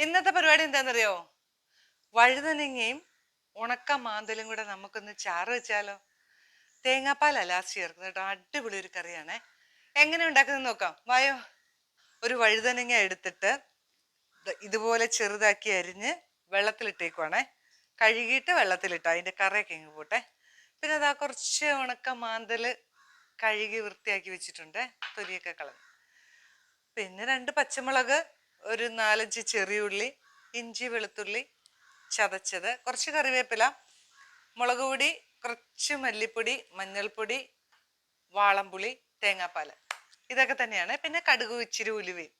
ഇന്നത്തെ പരിപാടി എന്താണെന്നറിയോ? വഴുതനങ്ങയും ഉണക്ക മാന്തലും കൂടെ നമുക്കൊന്ന് ചാറ് വെച്ചാലോ? തേങ്ങാപ്പാലാ ലാസ്റ്റ് ചേർക്കുന്നത് കേട്ടോ. അടിപൊളി ഒരു കറിയാണേ. എങ്ങനെ ഉണ്ടാക്കുന്നത് നോക്കാം, വായോ. ഒരു വഴുതനങ്ങ എടുത്തിട്ട് ഇതുപോലെ ചെറുതാക്കി അരിഞ്ഞ് വെള്ളത്തിലിട്ടേക്കുവാണേ. കഴുകിയിട്ട് വെള്ളത്തിലിട്ടോ, അതിൻ്റെ കറയൊക്കെ ഇങ്ങ് പോട്ടെ. പിന്നെ അതാ കുറച്ച് ഉണക്ക മാന്തല് കഴുകി വൃത്തിയാക്കി വെച്ചിട്ടുണ്ട്, തൊലിയൊക്കെ കളഞ്ഞു. പിന്നെ 2 പച്ചമുളക്, ഒരു 4-5 ചെറിയുള്ളി, ഇഞ്ചി വെളുത്തുള്ളി ചതച്ചത്, കുറച്ച് കറിവേപ്പില, മുളക് പൊടി, കുറച്ച് മല്ലിപ്പൊടി, മഞ്ഞൾപ്പൊടി, വാളംപുളി, തേങ്ങാപ്പാൽ, ഇതൊക്കെ തന്നെയാണ്. പിന്നെ കടുക്, ഇച്ചിരി ഉലുവയും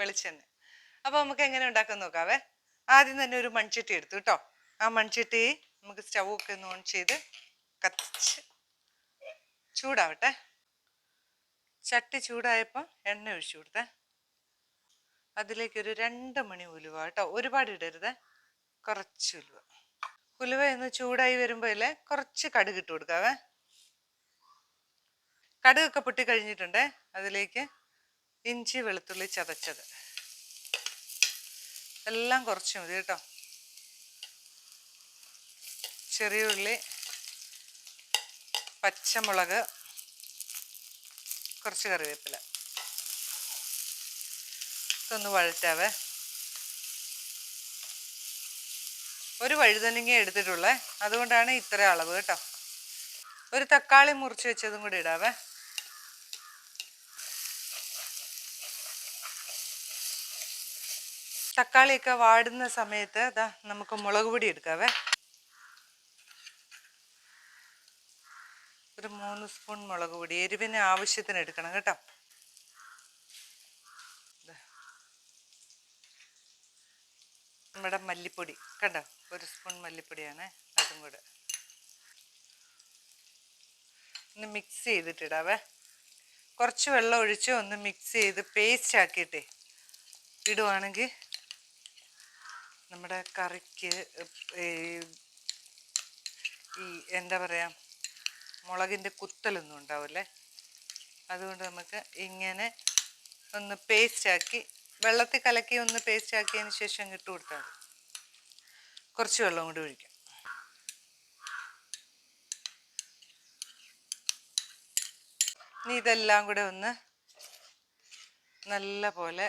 വെളിച്ചെണ്ണ. അപ്പോൾ നമുക്ക് എങ്ങനെ ഉണ്ടാക്കാൻ നോക്കാവേ. ആദ്യം തന്നെ ഒരു മൺചട്ടി എടുത്തു കേട്ടോ. ആ മൺചട്ടി നമുക്ക് സ്റ്റൗ ഒക്കെ ഒന്ന് ഓൺ ചെയ്ത് കത്തിച്ച് ചൂടാവട്ടെ. ചട്ടി ചൂടായപ്പോൾ എണ്ണ ഒഴിച്ചു കൊടുത്തേ. അതിലേക്കൊരു 2 മണി ഉലുവ കേട്ടോ, ഒരുപാട് ഇടരുത്, കുറച്ച് ഉലുവ. ഉലുവ ഒന്ന് ചൂടായി വരുമ്പോൾ അല്ലേ കുറച്ച് കടുക് ഇട്ട് കൊടുക്കാവേ. കടുകൊക്കെ പൊട്ടി കഴിഞ്ഞിട്ടുണ്ട്. അതിലേക്ക് ഇഞ്ചി വെളുത്തുള്ളി ചതച്ചത് എല്ലാം കുറച്ച് മതി കേട്ടോ. ചെറിയ ഉള്ളി, പച്ചമുളക്, കുറച്ച് കറിവേപ്പില, ഇതൊന്ന് വഴറ്റാവേ. ഒരു വഴുതനങ്ങ എടുത്തിട്ടുള്ളേ, അതുകൊണ്ടാണ് ഇത്ര അളവ് കേട്ടോ. ഒരു തക്കാളി മുറിച്ച് വെച്ചതും കൂടി ഇടാവേ. തക്കാളിയൊക്കെ വാടുന്ന സമയത്ത് നമുക്ക് മുളക് പൊടി എടുക്കാവേ. ഒരു 3 സ്പൂൺ മുളക് പൊടി, എരിവിന് ആവശ്യത്തിന് എടുക്കണം കേട്ടോ. നമ്മുടെ മല്ലിപ്പൊടി കണ്ടോ, 1 സ്പൂൺ മല്ലിപ്പൊടിയാണ്, അതും കൂടെ ഒന്ന് മിക്സ് ചെയ്തിട്ടിടാവേ. കുറച്ച് വെള്ളം ഒഴിച്ച് ഒന്ന് മിക്സ് ചെയ്ത് പേസ്റ്റ് ആക്കിയിട്ടേ ഇടുവാണെങ്കിൽ നമ്മുടെ കറിക്ക് ഈ എന്താ പറയുക, മുളകിൻ്റെ കുത്തലൊന്നും ഉണ്ടാവില്ലേ. അതുകൊണ്ട് നമുക്ക് ഇങ്ങനെ ഒന്ന് പേസ്റ്റാക്കി വെള്ളത്തിൽ കലക്കി ഒന്ന് പേസ്റ്റ് ആക്കിയതിന് ശേഷം ഇട്ട് കൊടുത്താൽ മതി. കുറച്ച് വെള്ളം കൂടി ഒഴിക്കാം. ഇനി ഇതെല്ലാം കൂടെ ഒന്ന് നല്ല പോലെ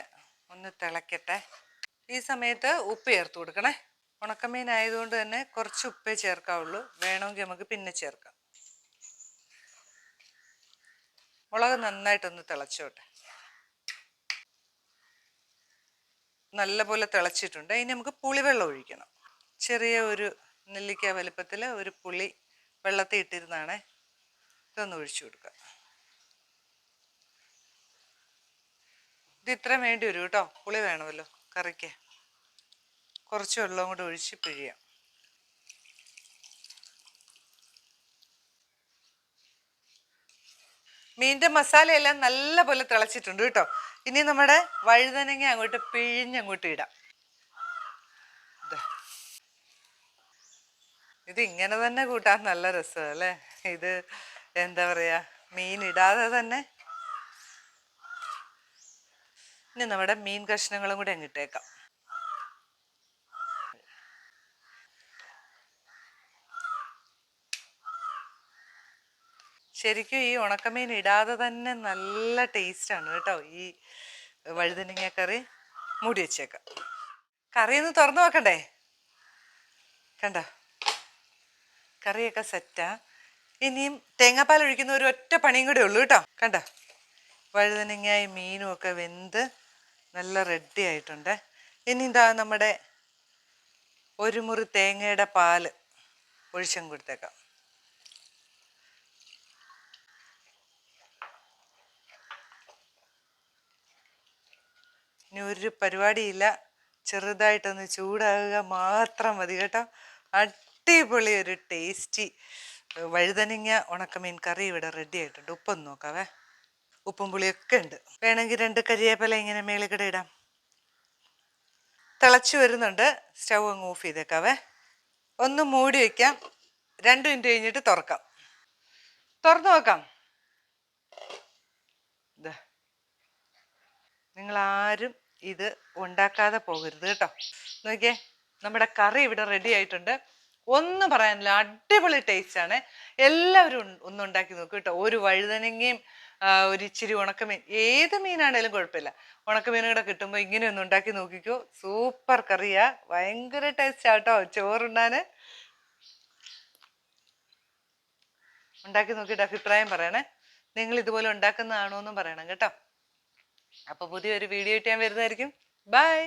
ഒന്ന് തിളക്കട്ടെ. ഈ സമയത്ത് ഉപ്പ് ചേർത്ത് കൊടുക്കണേ. ഉണക്കമീൻ ആയതുകൊണ്ട് തന്നെ കുറച്ച് ഉപ്പേ ചേർക്കാവുള്ളൂ, വേണമെങ്കിൽ നമുക്ക് പിന്നെ ചേർക്കാം. മുളക് നന്നായിട്ടൊന്ന് തിളച്ചോട്ടെ. നല്ലപോലെ തിളച്ചിട്ടുണ്ട്. ഇനി നമുക്ക് പുളിവെള്ളം ഒഴിക്കണം. ചെറിയ ഒരു നെല്ലിക്ക വലുപ്പത്തിൽ ഒരു പുളി വെള്ളത്തിൽ ഇട്ടിരുന്നാണ്, ഇതൊന്ന് ഒഴിച്ചു കൊടുക്കുക. ഇത് ഇത്രയും വേണ്ടി വരും കേട്ടോ, പുളി വേണമല്ലോ കറിക്ക്. കുറച്ച് വെള്ളം കൂടെ ഒഴിച്ച് പിഴിയാം. മീൻ്റെ മസാലയെല്ലാം നല്ല പോലെ തിളച്ചിട്ടുണ്ട് കേട്ടോ. ഇനി നമ്മുടെ വഴുതനങ്ങ അങ്ങോട്ട് പിഴിഞ്ഞങ്ങോട്ട് ഇടാം. ഇത് ഇങ്ങനെ തന്നെ കൂട്ടാൻ നല്ല രസമല്ലേ. ഇത് എന്താ പറയുക, മീൻ ഇടാതെ തന്നെ. ഇനി നമ്മുടെ മീൻ കഷ്ണങ്ങളും കൂടെ അങ്ങിട്ടേക്കാം. ശരിക്കും ഈ ഉണക്കമീൻ ഇടാതെ തന്നെ നല്ല ടേസ്റ്റാണ് കേട്ടോ ഈ വഴുതനങ്ങ കറി. മൂടി വെച്ചേക്കാം. കറി ഒന്ന് തുറന്നു നോക്കണ്ടേ. കണ്ടോ, കറിയൊക്കെ സെറ്റാ. ഇനിയും തേങ്ങാപ്പാൽ ഒഴിക്കുന്ന ഒരു ഒറ്റ പണിയും കൂടെ ഉള്ളൂ കേട്ടോ. കണ്ടോ, വഴുതനങ്ങയും മീനും ഒക്കെ വെന്ത് നല്ല റെഡി ആയിട്ടുണ്ട്. ഇനി ഇതാ നമ്മുടെ ഒരു മുറി തേങ്ങയുടെ പാല് ഒഴിച്ചും കൊടുത്തേക്കാം. ഇനി ഒരു പരിപാടിയില്ല, ചെറുതായിട്ടൊന്ന് ചൂടാകുക മാത്രം മതി കേട്ടോ. അടിപൊളി ഒരു ടേസ്റ്റി വഴുതനങ്ങ ഉണക്കമീൻ കറി ഇവിടെ റെഡി ആയിട്ടുണ്ട്. ഉപ്പൊന്ന് നോക്കാവേ. ഉപ്പും പുളിയൊക്കെ ഉണ്ട്. വേണമെങ്കിൽ 2 കരിവേപ്പില ഇങ്ങനെ മേളിൽ ഇടാം. തിളച്ച് വരുന്നുണ്ട്. സ്റ്റൗ അങ്ങ് ഓഫ് ചെയ്തേക്കാവേ. ഒന്ന് മൂടി വയ്ക്കാം. 2 മിനിറ്റ് കഴിഞ്ഞിട്ട് തുറക്കാം. തുറന്നു നോക്കാം. ഇതാ, നിങ്ങളാരും ഇത് ഉണ്ടാക്കാതെ പോകരുത് കേട്ടോ. നോക്കിയേ, നമ്മുടെ കറി ഇവിടെ റെഡി ആയിട്ടുണ്ട്. ഒന്നും പറയാനില്ല, അടിപൊളി ടേസ്റ്റ് ആണ്. എല്ലാവരും ഒന്ന് ഉണ്ടാക്കി നോക്കൂ കേട്ടോ. ഒരു വഴുതനങ്ങയും ഒരു ഇച്ചിരി ഉണക്കമീൻ, ഏത് മീനാണേലും കുഴപ്പമില്ല, ഉണക്കമീനും കൂടെ കിട്ടുമ്പോൾ ഇങ്ങനെ ഒന്ന് ഉണ്ടാക്കി നോക്കിക്കോ. സൂപ്പർ കറിയാ, ഭയങ്കര ടേസ്റ്റ് ആട്ടോ ചോറുണ്ണാന്. ഉണ്ടാക്കി നോക്കിയിട്ട് അഭിപ്രായം പറയണേ. നിങ്ങൾ ഇതുപോലെ ഉണ്ടാക്കുന്നതാണോ എന്നും പറയണം കേട്ടോ. അപ്പൊ പുതിയൊരു വീഡിയോ ആയിട്ട് ഞാൻ വരുന്നതായിരിക്കും. ബൈ.